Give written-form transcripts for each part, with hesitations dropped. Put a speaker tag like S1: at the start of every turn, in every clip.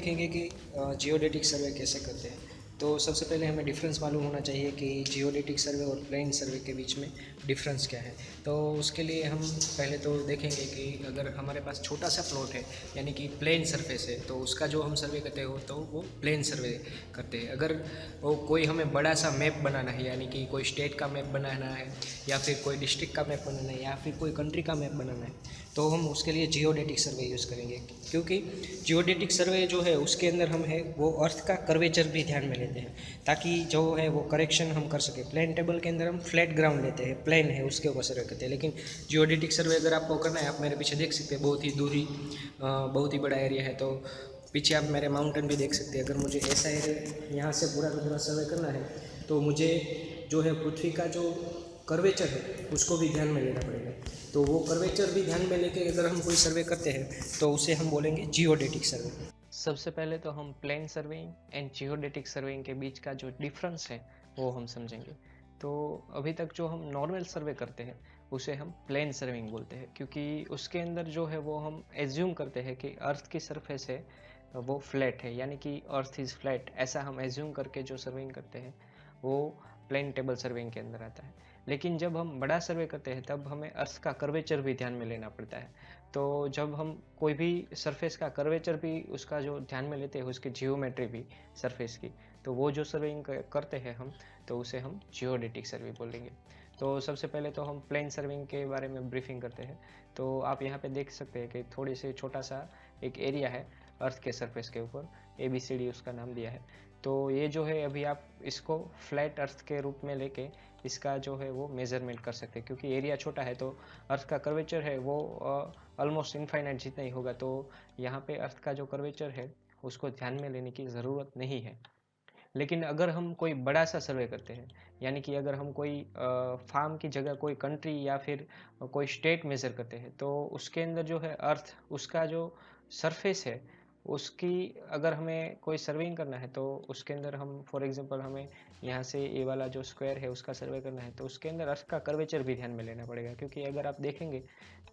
S1: देखेंगे कि जियोडेटिक सर्वे कैसे करते हैं। तो सबसे पहले हमें डिफरेंस मालूम होना चाहिए कि जियोडेटिक सर्वे और प्लेन सर्वे के बीच में डिफरेंस क्या है। तो उसके लिए हम पहले तो देखेंगे कि अगर हमारे पास छोटा सा प्लॉट है यानी कि प्लेन सरफेस है तो उसका जो हम सर्वे करते हो तो वो प्लेन सर्वे करते हैं। अगर वो कोई हमें बड़ा सा मैप बनाना है यानी कि कोई स्टेट का मैप बनाना है या फिर कोई डिस्ट्रिक्ट का मैप बनाना है या फिर कोई कंट्री का मैप बनाना है तो हम उसके लिए जियोडेटिक सर्वे यूज़ करेंगे। क्योंकि जियोडेटिक सर्वे जो है उसके अंदर हम है वो अर्थ का कर्वेचर भी ध्यान में लेते हैं ताकि जो है वो करेक्शन हम कर सकें। प्लेन टेबल के अंदर हम फ्लैट ग्राउंड लेते हैं, प्लेन है उसके ऊपर सर्वे करते हैं। लेकिन जियोडेटिक सर्वे अगर आपको करना है, आप मेरे पीछे देख सकते हैं बहुत ही दूरी बहुत ही बड़ा एरिया है। तो पीछे आप मेरे माउंटेन भी देख सकते हैं। अगर मुझे ऐसा एरिया यहाँ से पूरा का पूरा सर्वे करना है तो मुझे जो है पृथ्वी का जो कर्वेचर है उसको भी ध्यान में लेना पड़ेगा। तो वो कर्वेचर भी ध्यान में लेके अगर हम कोई सर्वे करते हैं तो उसे हम बोलेंगे जियोडेटिक सर्वे। सबसे पहले तो हम plane surveying and geodetic surveying के बीच का जो डिफरेंस है वो हम समझेंगे। तो अभी तक जो हम नॉर्मल सर्वे करते हैं उसे हम प्लेन सर्वेइंग बोलते हैं, क्योंकि उसके अंदर जो है वो हम एज्यूम करते हैं कि अर्थ की सरफेस है वो फ्लैट है, यानी कि अर्थ इज़ फ्लैट, ऐसा हम एज्यूम करके जो सर्वेइंग करते हैं वो प्लेन टेबल सर्वेइंग के अंदर आता है। लेकिन जब हम बड़ा सर्वे करते हैं तब हमें अर्थ का कर्वेचर भी ध्यान में लेना पड़ता है। तो जब हम कोई भी सरफेस का कर्वेचर भी उसका जो ध्यान में लेते हैं, उसकी जियोमेट्री भी सरफेस की, तो वो जो सर्वेइंग करते हैं हम, तो उसे हम जियोडेटिक सर्वे बोलेंगे। तो सबसे पहले तो हम प्लेन सर्वेइंग के बारे में ब्रीफिंग करते हैं। तो आप यहाँ पे देख सकते हैं कि थोड़ी सी छोटा सा एक एरिया है अर्थ के सरफेस के ऊपर, ABCD उसका नाम दिया है। तो ये जो है अभी आप इसको फ्लैट अर्थ के रूप में लेके इसका जो है वो मेज़रमेंट कर सकते हैं, क्योंकि एरिया छोटा है तो अर्थ का कर्वेचर है वो ऑलमोस्ट इनफाइनाइट जितना ही होगा। तो यहाँ पे अर्थ का जो कर्वेचर है उसको ध्यान में लेने की ज़रूरत नहीं है। लेकिन अगर हम कोई बड़ा सा सर्वे करते हैं, यानी कि अगर हम कोई फार्म की जगह कोई कंट्री या फिर कोई स्टेट मेज़र करते हैं, तो उसके अंदर जो है अर्थ उसका जो सरफेस है उसकी अगर हमें कोई सर्वेइंग करना है तो उसके अंदर हम फॉर एग्जांपल हमें यहाँ से ये वाला जो स्क्वायर है उसका सर्वे करना है तो उसके अंदर अर्थ का कर्वेचर भी ध्यान में लेना पड़ेगा। क्योंकि अगर आप देखेंगे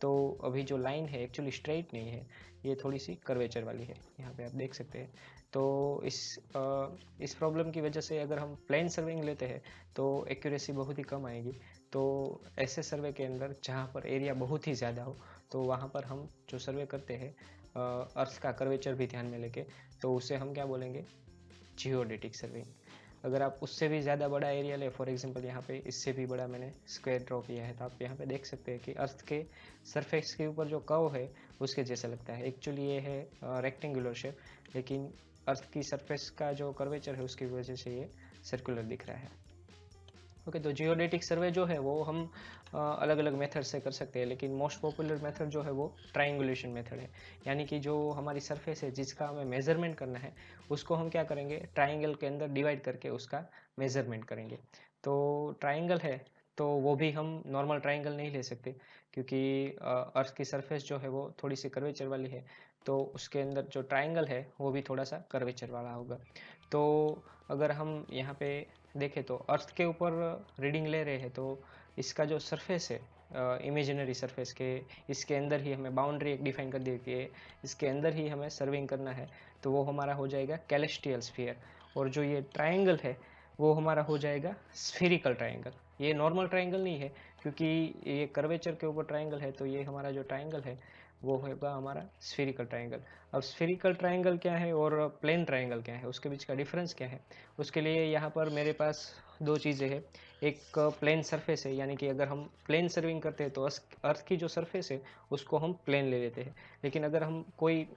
S1: तो अभी जो लाइन है एक्चुअली स्ट्रेट नहीं है, ये थोड़ी सी कर्वेचर वाली है, यहाँ पे आप देख सकते हैं। तो इस प्रॉब्लम की वजह से अगर हम प्लेन सर्वेइंग लेते हैं तो एक्यूरेसी बहुत ही कम आएगी। तो ऐसे सर्वे के अंदर जहाँ पर एरिया बहुत ही ज़्यादा हो तो वहाँ पर हम जो सर्वे करते हैं अर्थ का कर्वेचर भी ध्यान में लेके, तो उसे हम क्या बोलेंगे, जियोडेटिक सर्वेइंग। अगर आप उससे भी ज़्यादा बड़ा एरिया ले, फॉर एग्जांपल यहाँ पे इससे भी बड़ा मैंने स्क्वायर ड्रॉ किया है, तो आप यहाँ पे देख सकते हैं कि अर्थ के सरफेस के ऊपर जो कर्व है उसके जैसा लगता है। एक्चुअली ये है रेक्टेंगुलर शेप, लेकिन अर्थ की सरफेस का जो कर्वेचर है उसकी वजह से ये सर्कुलर दिख रहा है। ओके, तो जियोडेटिक सर्वे जो है वो हम अलग अलग मेथड से कर सकते हैं, लेकिन मोस्ट पॉपुलर मेथड जो है वो ट्राइंगुलेशन मेथड है। यानी कि जो हमारी सरफेस है जिसका हमें मेज़रमेंट करना है उसको हम क्या करेंगे, ट्राइंगल के अंदर डिवाइड करके उसका मेज़रमेंट करेंगे। तो ट्राइंगल है तो वो भी हम नॉर्मल ट्राइंगल नहीं ले सकते, क्योंकि अर्थ की सरफेस जो है वो थोड़ी सी कर्वेचर वाली है, तो उसके अंदर जो ट्राइंगल है वो भी थोड़ा सा कर्वेचर वाला होगा। तो अगर हम यहाँ पे देखें तो अर्थ के ऊपर रीडिंग ले रहे हैं तो इसका जो सरफेस है इमेजिनरी सरफेस के, इसके अंदर ही हमें बाउंड्री एक डिफाइन कर दी है, इसके अंदर ही हमें सर्विंग करना है, तो वो हमारा हो जाएगा कैलेस्टियल स्फीयर। और जो ये ट्राइंगल है वो हमारा हो जाएगा स्फेरिकल ट्राइंगल। ये नॉर्मल ट्राइंगल नहीं है, क्योंकि ये कर्वेचर के ऊपर ट्राइंगल है, तो ये हमारा जो ट्राइंगल है वो होगा हमारा स्फेरिकल ट्राइंगल। अब स्फेरिकल ट्राइंगल क्या है और प्लेन ट्राइंगल क्या है, उसके बीच का डिफरेंस क्या है, उसके लिए यहाँ पर मेरे पास दो चीज़ें हैं। एक प्लेन सरफेस है, यानी कि अगर हम प्लेन सर्विंग करते हैं तो अर्थ की जो सरफेस है उसको हम प्लेन ले लेते हैं। लेकिन अगर हम कोई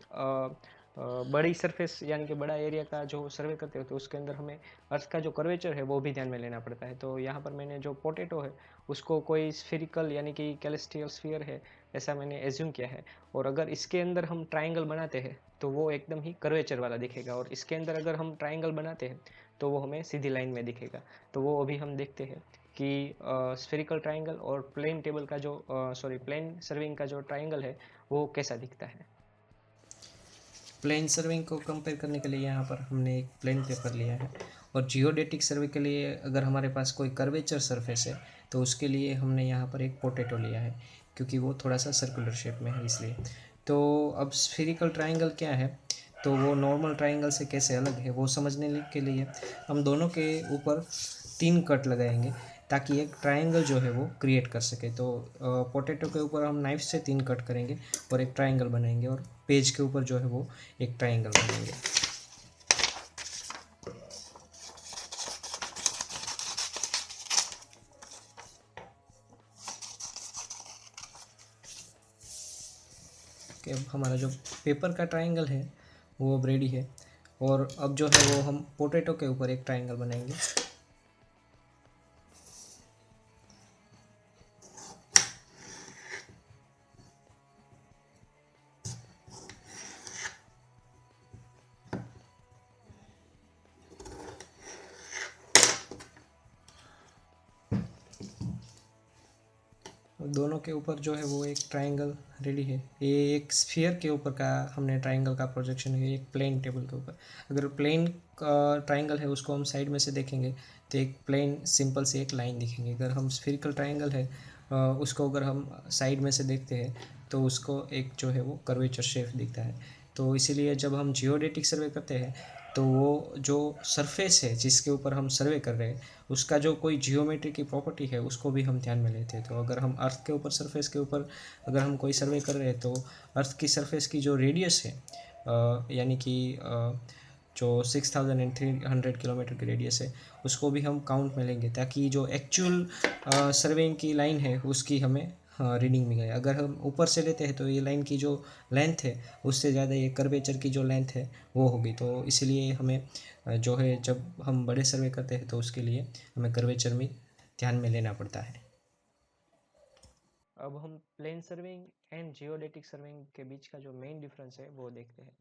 S1: बड़ी सरफेस यानी कि बड़ा एरिया का जो सर्वे करते हो तो उसके अंदर हमें अर्थ का जो कर्वेचर है वो भी ध्यान में लेना पड़ता है। तो यहाँ पर मैंने जो पोटैटो है उसको कोई स्फेरिकल यानी कि कैलेस्टियल स्फीयर है ऐसा मैंने एज्यूम किया है। और अगर इसके अंदर हम ट्राइंगल बनाते हैं तो वो एकदम ही कर्वेचर वाला दिखेगा, और इसके अंदर अगर हम ट्राइंगल बनाते हैं तो वो हमें सीधी लाइन में दिखेगा। तो वो अभी हम देखते हैं कि स्फेरिकल ट्राइंगल और प्लेन टेबल का जो प्लेन सर्विंग का जो ट्राइंगल है वो कैसा दिखता है। प्लेन सर्विंग को कंपेयर करने के लिए यहाँ पर हमने एक प्लेन पेपर लिया है, और जियोडेटिक सर्वे के लिए अगर हमारे पास कोई कर्वेचर सरफेस है तो उसके लिए हमने यहाँ पर एक पोटैटो लिया है, क्योंकि वो थोड़ा सा सर्कुलर शेप में है इसलिए। तो अब स्फेरिकल ट्राइंगल क्या है, तो वो नॉर्मल ट्राइंगल से कैसे अलग है वो समझने के लिए हम दोनों के ऊपर 3 कट लगाएंगे ताकि एक ट्राइंगल जो है वो क्रिएट कर सके। तो पोटैटो के ऊपर हम नाइफ से 3 कट करेंगे और एक ट्राइंगल बनाएंगे, और पेज के ऊपर जो है वो एक ट्राइंगल बनाएंगे। कि अब हमारा जो पेपर का ट्राइंगल है वो अब रेडी है, और अब जो है वो हम पोटैटो के ऊपर एक ट्राइंगल बनाएंगे। दोनों के ऊपर जो है वो एक ट्राइंगल रेडी है। ये एक स्फीयर के ऊपर का हमने ट्राइंगल का प्रोजेक्शन है, एक प्लेन टेबल के ऊपर। अगर प्लेन ट्राइंगल है उसको हम साइड में से देखेंगे तो एक प्लेन सिंपल से एक लाइन दिखेंगे। अगर हम स्फीरिकल ट्राइंगल है उसको अगर हम साइड में से देखते हैं तो उसको एक जो है वो कर्वेचर शेप दिखता है। तो इसीलिए जब हम जियोडेटिक सर्वे करते हैं तो वो जो सरफेस है जिसके ऊपर हम सर्वे कर रहे हैं उसका जो कोई जियोमेट्री की प्रॉपर्टी है उसको भी हम ध्यान में लेते हैं। तो अगर हम अर्थ के ऊपर सरफेस के ऊपर अगर हम कोई सर्वे कर रहे हैं तो अर्थ की सरफेस की जो रेडियस है यानी कि जो 6300 किलोमीटर की रेडियस है उसको भी हम काउंट में लेंगे ताकि जो एक्चुअल सर्वेइंग की लाइन है उसकी हमें रीडिंग मिले। अगर हम ऊपर से लेते हैं तो ये लाइन की जो लेंथ है उससे ज़्यादा ये कर्वेचर की जो लेंथ है वो होगी। तो इसलिए हमें जो है जब हम बड़े सर्वे करते हैं तो उसके लिए हमें कर्वेचर में ध्यान में लेना पड़ता है। अब हम plane surveying and geodetic surveying के बीच का जो मेन डिफरेंस है वो देखते हैं।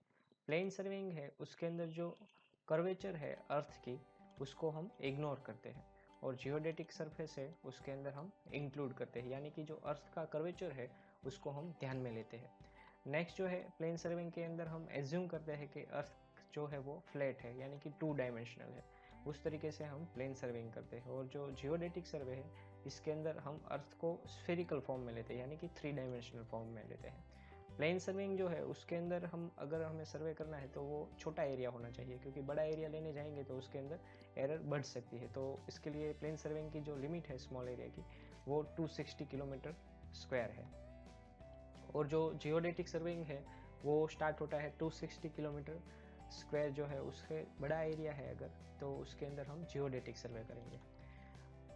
S1: प्लेन सर्वेइंग है उसके अंदर जो कर्वेचर है अर्थ की उसको हम इग्नोर करते हैं, और जियोडेटिक सरफेस है उसके अंदर हम इंक्लूड करते हैं, यानी कि जो अर्थ का कर्वेचर है उसको हम ध्यान में लेते हैं। नेक्स्ट जो है प्लेन सर्वेइंग के अंदर हम एज्यूम करते हैं कि अर्थ जो है वो फ्लैट है यानी कि 2 डायमेंशनल है, उस तरीके से हम प्लेन सर्वेइंग करते हैं। और जो जियोडेटिक सर्वे है इसके अंदर हम अर्थ को स्फेरिकल फॉर्म में लेते हैं यानी कि 3 डायमेंशनल फॉर्म में लेते हैं। प्लेन सर्वेइंग जो है उसके अंदर हम अगर हमें सर्वे करना है तो वो छोटा एरिया होना चाहिए, क्योंकि बड़ा एरिया लेने जाएंगे तो उसके अंदर एरर बढ़ सकती है। तो इसके लिए प्लेन सर्वेइंग की जो लिमिट है स्मॉल एरिया की वो 260 किलोमीटर स्क्वायर है, और जो जियोडेटिक सर्वेइंग है वो स्टार्ट होता है 260 किलोमीटर स्क्वायर जो है उससे बड़ा एरिया है अगर, तो उसके अंदर हम जियोडेटिक सर्वे करेंगे।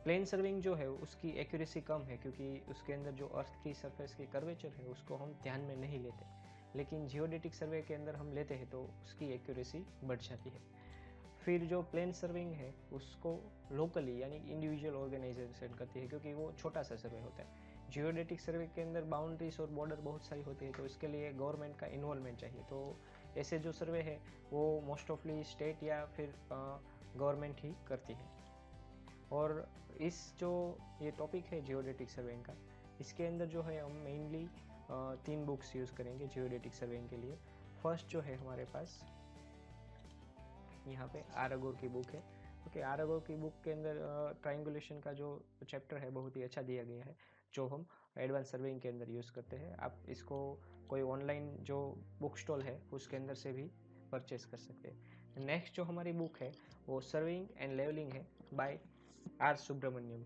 S1: प्लेन सर्विंग जो है उसकी एक्यूरेसी कम है क्योंकि उसके अंदर जो अर्थ की सरफेस की कर्वेचर है उसको हम ध्यान में नहीं लेते, लेकिन जियोडेटिक सर्वे के अंदर हम लेते हैं तो उसकी एक्यूरेसी बढ़ जाती है। फिर जो प्लेन सर्विंग है उसको लोकली यानी इंडिविजुअल ऑर्गेनाइजेशन करती है क्योंकि वो छोटा सा सर्वे होता है। जियोडेटिक सर्वे के अंदर बाउंड्रीज और बॉर्डर बहुत सारी होती है, तो इसके लिए गवर्नमेंट का इन्वॉल्वमेंट चाहिए। तो ऐसे जो सर्वे है वो मोस्ट ऑफली स्टेट या फिर गवर्नमेंट ही करती है। और इस जो ये टॉपिक है जियोडेटिक सर्वेइंग का, इसके अंदर जो है हम मेनली 3 बुक्स यूज़ करेंगे जियोडेटिक सर्वेइंग के लिए। फर्स्ट जो है हमारे पास यहाँ पे आरागोर की बुक है। ओके, आरागोर की बुक के अंदर ट्राइंगुलेशन का जो चैप्टर है बहुत ही अच्छा दिया गया है जो हम एडवांस सर्वेइंग के अंदर यूज़ करते हैं। आप इसको कोई ऑनलाइन जो बुक स्टॉल है उसके अंदर से भी परचेस कर सकते हैं। नेक्स्ट जो हमारी बुक है वो सर्वेइंग एंड लेवलिंग है बाय आर सुब्रमण्यम।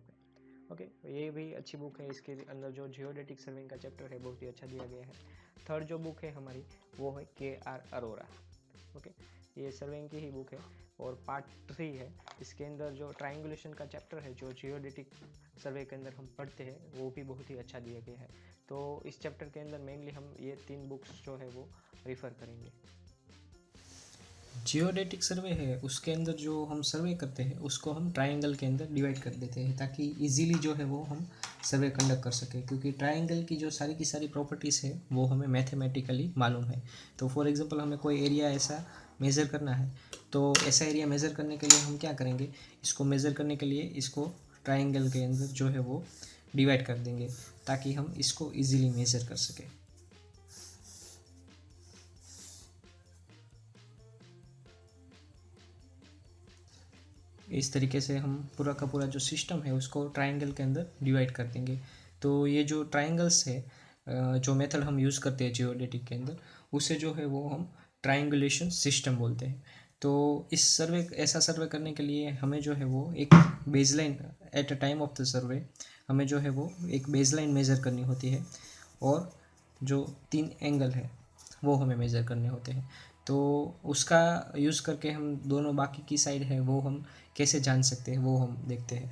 S1: ओके, ये भी अच्छी बुक है। इसके अंदर जो जियोडेटिक सर्वेइंग का चैप्टर है बहुत ही अच्छा दिया गया है। थर्ड जो बुक है हमारी वो है KR अरोरा। ओके, ये सर्वेइंग की ही बुक है और पार्ट 3 है। इसके अंदर जो ट्राइंगुलेशन का चैप्टर है जो जियोडेटिक सर्वे के अंदर हम पढ़ते हैं वो भी बहुत ही अच्छा दिया गया है। तो इस चैप्टर के अंदर मेनली हम ये 3 बुक्स जो है वो रिफ़र करेंगे। जियोडेटिक सर्वे है उसके अंदर जो हम सर्वे करते हैं उसको हम ट्रायंगल के अंदर डिवाइड कर देते हैं ताकि इजीली जो है वो हम सर्वे कंडक्ट कर सकें, क्योंकि ट्रायंगल की जो सारी की सारी प्रॉपर्टीज़ है वो हमें मैथमेटिकली मालूम है। तो फॉर एग्जांपल हमें कोई एरिया ऐसा मेज़र करना है, तो ऐसा एरिया मेज़र करने के लिए हम क्या करेंगे, इसको मेज़र करने के लिए इसको ट्रायंगल के अंदर जो है वो डिवाइड कर देंगे ताकि हम इसको ईजिली मेज़र कर सकें। इस तरीके से हम पूरा का पूरा जो सिस्टम है उसको ट्रायंगल के अंदर डिवाइड कर देंगे। तो ये जो ट्रायंगल्स है जो मेथड हम यूज़ करते हैं जियोडेटिक के अंदर उससे जो है वो हम ट्रायंगुलेशन सिस्टम बोलते हैं। तो इस सर्वे ऐसा सर्वे करने के लिए हमें जो है वो एक baseline at a time of the survey हमें जो है वो एक बेसलाइन मेज़र करनी होती है, और जो 3 एंगल है वो हमें मेज़र करने होते हैं। तो उसका यूज़ करके हम दोनों बाकी की साइड है वो हम कैसे जान सकते हैं वो हम देखते हैं।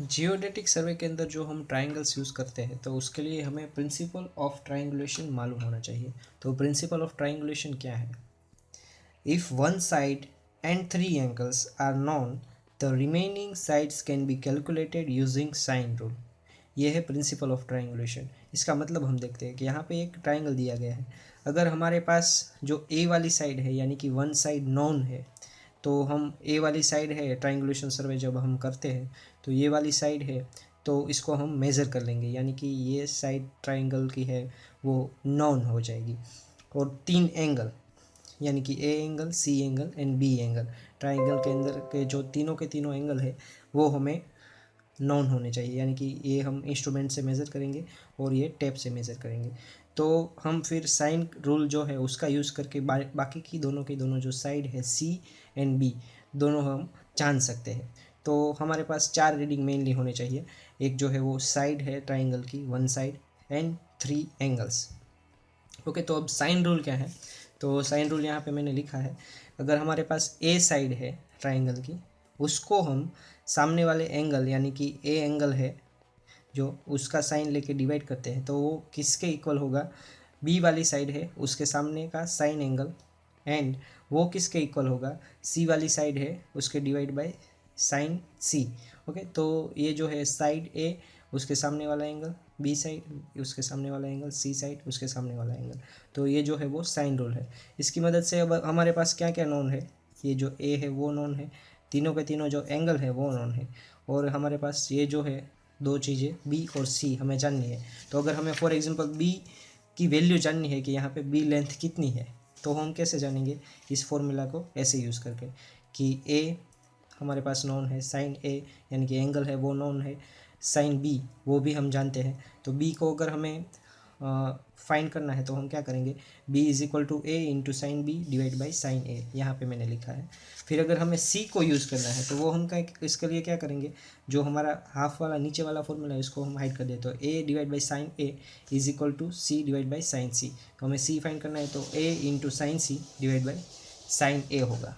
S1: जियोडेटिक सर्वे के अंदर जो हम ट्राइंगल्स यूज़ करते हैं तो उसके लिए हमें प्रिंसिपल ऑफ ट्राइंगुलेशन मालूम होना चाहिए। तो प्रिंसिपल ऑफ ट्राइंगुलेशन क्या है? If one side and 3 angles are known, the remaining sides can be calculated using sine rule. ये है प्रिंसिपल ऑफ ट्राइंगुलेशन। इसका मतलब हम देखते हैं कि यहाँ पे एक ट्राइंगल दिया गया है। अगर हमारे पास जो ए वाली साइड है यानी कि वन साइड नॉन है, तो हम ए वाली साइड है ट्राइंगुलेशन सर्वे जब हम करते हैं तो ये वाली साइड है, तो इसको हम मेज़र कर लेंगे, यानी कि ये साइड ट्राइंगल की है वो नॉन हो जाएगी। और 3 एंगल यानी कि A angle, C angle and B angle, triangle के अंदर के जो तीनों के तीनों एंगल है वो हमें नॉन होने चाहिए, यानी कि ये हम इंस्ट्रूमेंट से मेज़र करेंगे और ये टेप से मेज़र करेंगे। तो हम फिर साइन रूल जो है उसका यूज़ करके बाकी की दोनों जो साइड है सी एंड बी दोनों हम जान सकते हैं। तो हमारे पास 4 रीडिंग मेनली होने चाहिए। एक जो है वो साइड है ट्राइंगल की, one side and 3 angles. Okay, तो अब साइन रूल क्या है? तो साइन रूल यहाँ पे मैंने लिखा है, अगर हमारे पास ए साइड है ट्राइंगल की, उसको हम सामने वाले एंगल यानी कि ए एंगल है जो उसका साइन लेके डिवाइड करते हैं, तो वो किसके इक्वल होगा? बी वाली साइड है उसके सामने का साइन एंगल, एंड वो किसके इक्वल होगा? सी वाली साइड है उसके divide by sine C. Okay, तो ये जो है साइड ए उसके सामने वाला एंगल, बी साइड उसके सामने वाला एंगल, सी साइड उसके सामने वाला एंगल, तो ये जो है वो साइन रूल है। इसकी मदद से अब हमारे पास क्या क्या नोन है? ये जो ए है वो नोन है, तीनों के तीनों जो एंगल है वो नोन है, और हमारे पास ये जो है दो चीज़ें बी और सी हमें जाननी है। तो अगर हमें फॉर एग्जांपल बी की वैल्यू जाननी है कि यहाँ पे बी लेंथ कितनी है, तो हम कैसे जानेंगे? इस फॉर्मूला को ऐसे यूज़ करके कि ए हमारे पास नॉन है, साइन ए यानी कि एंगल है वो नॉन है, साइन बी वो भी हम जानते हैं। तो बी को अगर हमें फाइंड करना है तो हम क्या करेंगे? B is equal to A into sine B divide by sine A, यहाँ पे मैंने लिखा है। फिर अगर हमें सी को यूज़ करना है तो वो हम क्या इसके लिए क्या करेंगे? जो हमारा हाफ वाला नीचे वाला फॉर्मूला है इसको हम हाइड कर देते, तो A divide by sine A is equal to C divide by sine C. तो हमें सी फाइंड करना है तो A into sine C divide by sine A होगा।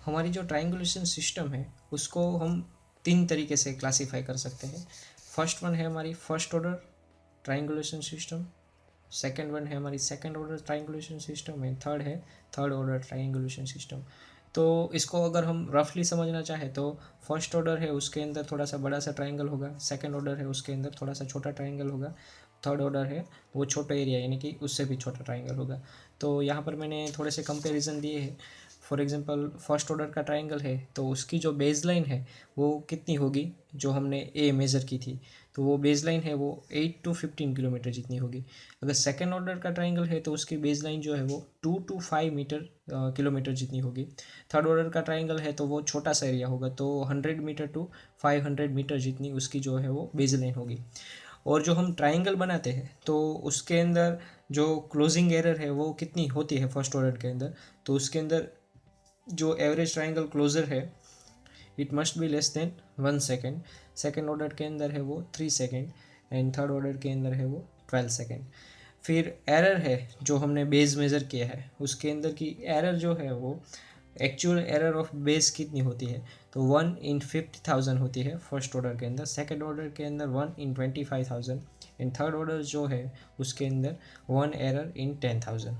S1: हमारी जो ट्राइंगुलेशन सिस्टम है उसको हम 3 तरीके से क्लासीफाई कर सकते हैं। फर्स्ट वन है हमारी first order triangulation system, second one है हमारी second order triangulation system, and third है थर्ड ऑर्डर ट्राइंगुलेशन सिस्टम। तो इसको अगर हम रफली समझना चाहें तो फर्स्ट ऑर्डर है उसके अंदर थोड़ा सा बड़ा सा ट्राइंगल होगा, सेकंड ऑर्डर है उसके अंदर थोड़ा सा छोटा ट्राइंगल होगा, थर्ड ऑर्डर है वो छोटा एरिया यानी कि उससे भी छोटा ट्राइंगल होगा। तो यहाँ पर मैंने थोड़े से कंपैरिजन दिए हैं। फॉर एग्जांपल फर्स्ट ऑर्डर का ट्राइंगल है तो उसकी जो बेसलाइन है वो कितनी होगी? जो हमने ए मेज़र की थी तो वो बेसलाइन है वो 8 to 15 किलोमीटर जितनी होगी। अगर सेकेंड ऑर्डर का ट्राइंगल है तो उसकी बेसलाइन जो है वो 2 to 5 मीटर किलोमीटर जितनी होगी। थर्ड ऑर्डर का ट्राइंगल है तो वो छोटा सा एरिया होगा, तो 100 मीटर टू 500 मीटर जितनी उसकी जो है वो बेसलाइन होगी। और जो हम ट्राइंगल बनाते हैं तो उसके अंदर जो क्लोजिंग एरर है वो कितनी होती है फर्स्ट ऑर्डर के अंदर? तो उसके अंदर जो एवरेज ट्राइंगल क्लोजर है it must be less than 1 second, second order के अंदर है वो 3 सेकेंड, एंड थर्ड ऑर्डर के अंदर है वो 12 सेकेंड। फिर एरर है जो हमने बेस मेज़र किया है उसके अंदर की एरर जो है वो एक्चुअल एरर ऑफ बेस कितनी होती है? तो 1 in 50,000 होती है फर्स्ट ऑर्डर के अंदर, सेकेंड ऑर्डर के अंदर 1 in 25,000, एंड थर्ड ऑर्डर जो है उसके अंदर 1 एरर in 10,000।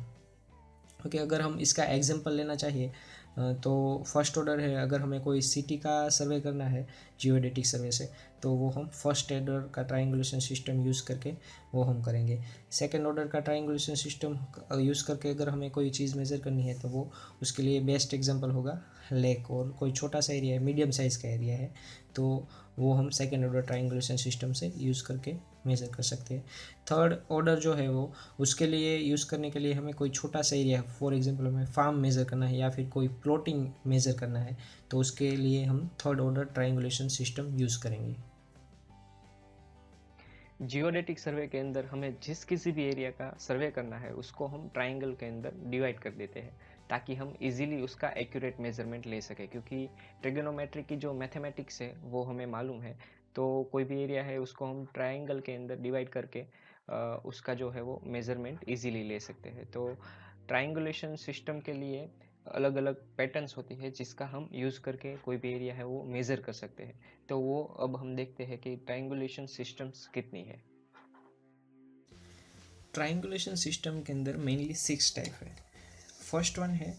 S1: ओके, अगर हम इसका एग्जांपल लेना चाहिए तो फर्स्ट ऑर्डर है, अगर हमें कोई सिटी का सर्वे करना है जियोडेटिक सर्वे से तो वो हम फर्स्ट ऑर्डर का ट्राइंगुलेशन सिस्टम यूज़ करके वो हम करेंगे। सेकंड ऑर्डर का ट्राइंगुलेशन सिस्टम यूज़ करके अगर हमें कोई चीज़ मेज़र करनी है तो वो उसके लिए बेस्ट एग्जांपल होगा लेक, और कोई छोटा सा एरिया है मीडियम साइज़ का एरिया है तो वो हम सेकेंड ऑर्डर ट्राइंगुलेशन सिस्टम से यूज़ करके मेज़र कर सकते हैं। थर्ड ऑर्डर जो है वो उसके लिए यूज़ करने के लिए हमें कोई छोटा सा एरिया, फॉर एग्जांपल हमें फार्म मेज़र करना है या फिर कोई प्लॉटिंग मेज़र करना है तो उसके लिए हम third order triangulation system use करेंगे।
S2: जियोडेटिक सर्वे के अंदर हमें जिस किसी भी एरिया का सर्वे करना है उसको हम ट्राइंगल के अंदर डिवाइड कर देते हैं ताकि हम इजीली उसका एक्यूरेट मेजरमेंट ले सकें, क्योंकि ट्रिग्नोमेट्री की जो मैथमेटिक्स है वो हमें मालूम है। तो कोई भी एरिया है उसको हम ट्राइंगल के अंदर डिवाइड करके उसका जो है वो मेजरमेंट इजीली ले सकते हैं। तो ट्राइंगुलेशन सिस्टम के लिए अलग अलग पैटर्न्स होती है जिसका हम यूज़ करके कोई भी एरिया है वो मेज़र कर सकते हैं। तो वो अब हम देखते हैं कि ट्राइंगुलेशन सिस्टम्स कितनी है।
S1: ट्राइंगुलेशन सिस्टम के अंदर मेनली 6 टाइप है। फर्स्ट वन है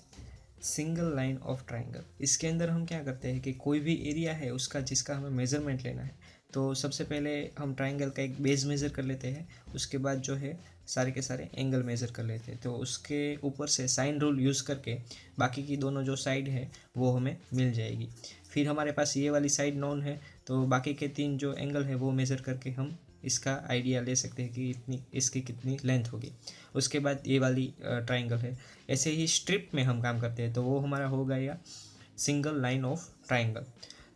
S1: सिंगल लाइन ऑफ ट्राइंगल। इसके अंदर हम क्या करते हैं कि कोई भी एरिया है उसका जिसका हमें मेज़रमेंट लेना है, तो सबसे पहले हम ट्राइंगल का एक बेस मेज़र कर लेते हैं। उसके बाद जो है सारे के सारे एंगल मेज़र कर लेते हैं। तो उसके ऊपर से साइन रूल यूज़ करके बाकी की दोनों जो साइड है वो हमें मिल जाएगी। फिर हमारे पास ये वाली साइड नॉन है, तो बाकी के 3 जो एंगल है वो मेज़र करके हम इसका आइडिया ले सकते हैं कि इतनी इसकी कितनी लेंथ होगी। उसके बाद ये वाली ट्राइंगल है। ऐसे ही स्ट्रिप में हम काम करते हैं, तो वो हमारा हो गया सिंगल लाइन ऑफ ट्राइंगल।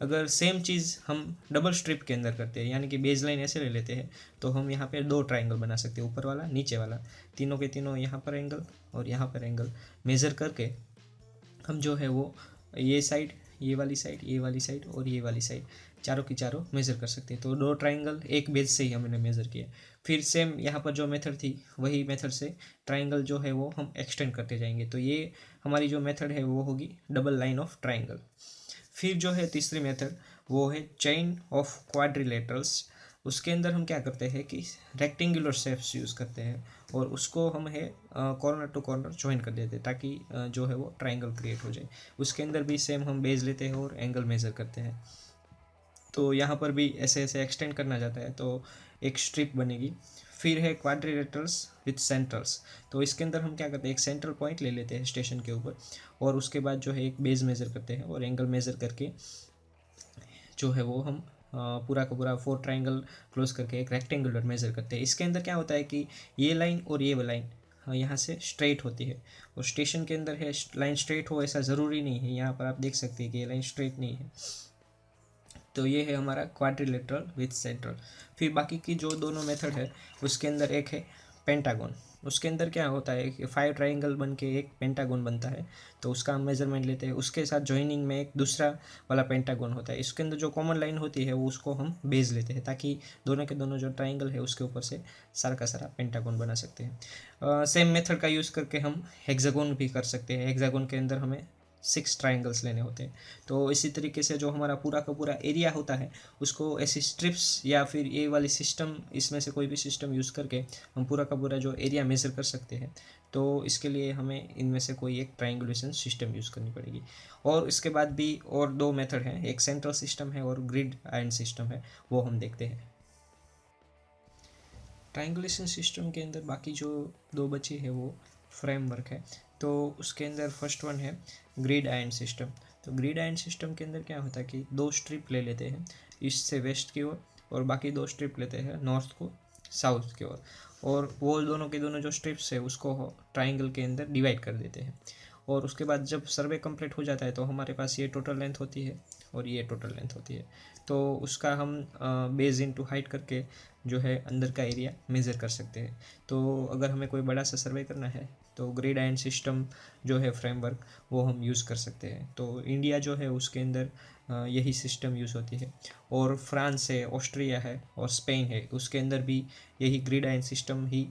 S1: अगर सेम चीज़ हम डबल स्ट्रिप के अंदर करते हैं, यानी कि बेस लाइन ऐसे ले लेते हैं, तो हम यहाँ पे 2 ट्राइंगल बना सकते हैं, ऊपर वाला नीचे वाला, तीनों के तीनों यहाँ पर एंगल और यहाँ पर एंगल मेज़र करके हम जो है वो ये साइड, ये वाली साइड, ये वाली साइड और ये वाली साइड चारों की चारों मेज़र कर सकते हैं। तो 2 ट्राइंगल एक बेस से ही हमने मेज़र किया। फिर सेम यहाँ पर जो मेथड थी वही मेथड से ट्राइंगल जो है वो हम एक्सटेंड करते जाएंगे। तो ये हमारी जो मेथड है वो होगी डबल लाइन ऑफ ट्राइंगल। फिर जो है तीसरी मेथड वो है चेन ऑफ क्वाड्रिलेटरल्स। उसके अंदर हम क्या करते हैं कि रेक्टेंगुलर शेप्स यूज़ करते हैं और उसको हम है कॉर्नर टू कॉर्नर ज्वाइन कर देते हैं ताकि जो है वो ट्राइंगल क्रिएट हो जाए। उसके अंदर भी सेम हम बेस लेते हैं और एंगल मेज़र करते हैं। तो यहाँ पर भी ऐसे ऐसे एक्सटेंड करना जाता है तो एक स्ट्रिप बनेगी। फिर है क्वाड्रिलेटरल्स विथ सेंटर्स। तो इसके अंदर हम क्या करते हैं, एक सेंट्रल पॉइंट ले लेते हैं स्टेशन के ऊपर और उसके बाद जो है एक बेस मेज़र करते हैं और एंगल मेज़र करके जो है वो हम पूरा का पूरा 4 ट्राइंगल क्लोज करके एक रेक्टेंगुलर मेज़र करते हैं। इसके अंदर क्या होता है कि ये लाइन और ये लाइन यहाँ से स्ट्रेट होती है और स्टेशन के अंदर है लाइन स्ट्रेट हो ऐसा ज़रूरी नहीं है। यहाँ पर आप देख सकते हैं कि ये लाइन स्ट्रेट नहीं है। तो ये है हमारा क्वाड्रिलेटरल विथ सेंट्रल। फिर बाकी की जो दोनों मेथड है उसके अंदर एक है पेंटागन। उसके अंदर क्या होता है कि 5 ट्राइंगल बन के एक पेंटागन बनता है, तो उसका हम मेजरमेंट लेते हैं। उसके साथ जॉइनिंग में एक दूसरा वाला पेंटागन होता है। इसके अंदर जो कॉमन लाइन होती है वो उसको हम बेस लेते हैं ताकि दोनों के दोनों जो ट्राइंगल है उसके ऊपर से सारा का सारा पेंटागन बना सकते हैं। सेम मेथड का यूज़ करके हम हेक्सागोन भी कर सकते हैं। हेक्सागोन के अंदर हमें 6 ट्राइंगल्स लेने होते हैं। तो इसी तरीके से जो हमारा पूरा का पूरा एरिया होता है उसको ऐसी स्ट्रिप्स या फिर ये वाली सिस्टम, इसमें से कोई भी सिस्टम यूज़ करके हम पूरा का पूरा जो एरिया मेज़र कर सकते हैं। तो इसके लिए हमें इनमें से कोई एक ट्राइंगुलेशन सिस्टम यूज़ करनी पड़ेगी। और इसके बाद भी और 2 मेथड हैं, एक सेंट्रल सिस्टम है और ग्रिड आयन सिस्टम है, वो हम देखते हैं। ट्राइंगुलेशन सिस्टम के अंदर बाकी जो 2 बची है वो फ्रेमवर्क है। तो उसके अंदर फर्स्ट वन है ग्रिड आयन सिस्टम। तो ग्रिड आयन सिस्टम के अंदर क्या होता है कि 2 स्ट्रिप ले लेते हैं ईस्ट से वेस्ट की ओर और बाकी 2 स्ट्रिप लेते हैं नॉर्थ को साउथ की ओर और वो दोनों के दोनों जो स्ट्रिप्स है उसको ट्राइंगल के अंदर डिवाइड कर देते हैं। और उसके बाद जब सर्वे कंप्लीट हो जाता है तो हमारे पास ये टोटल लेंथ होती है और ये टोटल लेंथ होती है। तो उसका हम बेस इनटू हाइट करके जो है अंदर का एरिया मेज़र कर सकते हैं। तो अगर हमें कोई बड़ा सा सर्वे करना है तो ग्रिड आयन सिस्टम जो है फ्रेमवर्क वो हम यूज़ कर सकते हैं। तो इंडिया जो है उसके अंदर यही सिस्टम यूज़ होती है और फ्रांस है, ऑस्ट्रिया है और स्पेन है, उसके अंदर भी यही ग्रिड आयन सिस्टम ही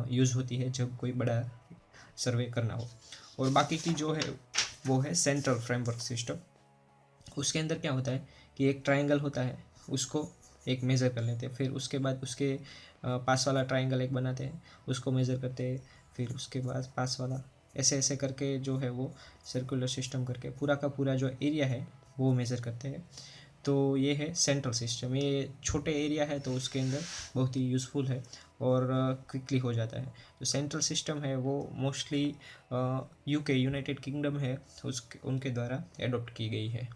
S1: यूज़ होती है जब कोई बड़ा सर्वे करना हो। और बाकी की जो है वो है सेंट्रल फ्रेमवर्क सिस्टम। उसके अंदर क्या होता है कि एक ट्राइंगल होता है उसको एक मेज़र कर लेते हैं, फिर उसके बाद उसके पास वाला ट्राइंगल एक बनाते हैं उसको मेज़र करते हैं, फिर उसके बाद पास वाला, ऐसे ऐसे करके जो है वो सर्कुलर सिस्टम करके पूरा का पूरा जो एरिया है वो मेज़र करते हैं। तो ये है सेंट्रल सिस्टम। ये छोटे एरिया है तो उसके अंदर बहुत ही यूज़फुल है और क्विकली हो जाता है। जो सेंट्रल सिस्टम है वो मोस्टली यूके यूनाइटेड किंगडम है उनके द्वारा एडॉप्ट की गई है।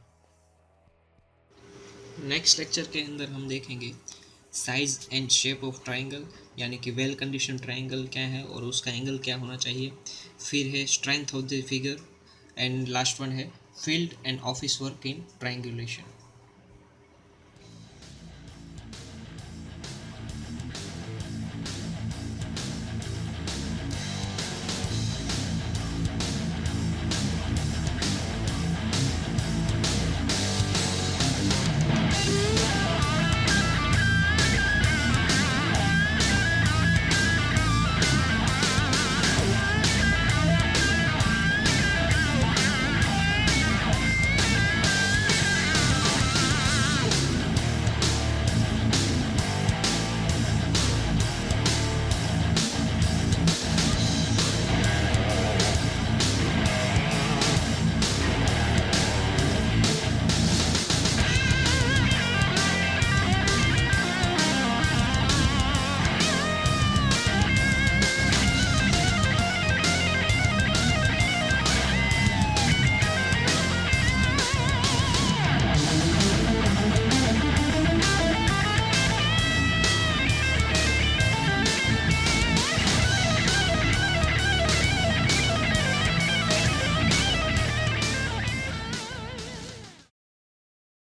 S1: नेक्स्ट लेक्चर के अंदर हम देखेंगे size and shape of triangle, यानी कि वेल कंडीशन ट्राइंगल क्या है और उसका एंगल क्या होना चाहिए। फिर है strength of the figure and last one है field and office work in triangulation.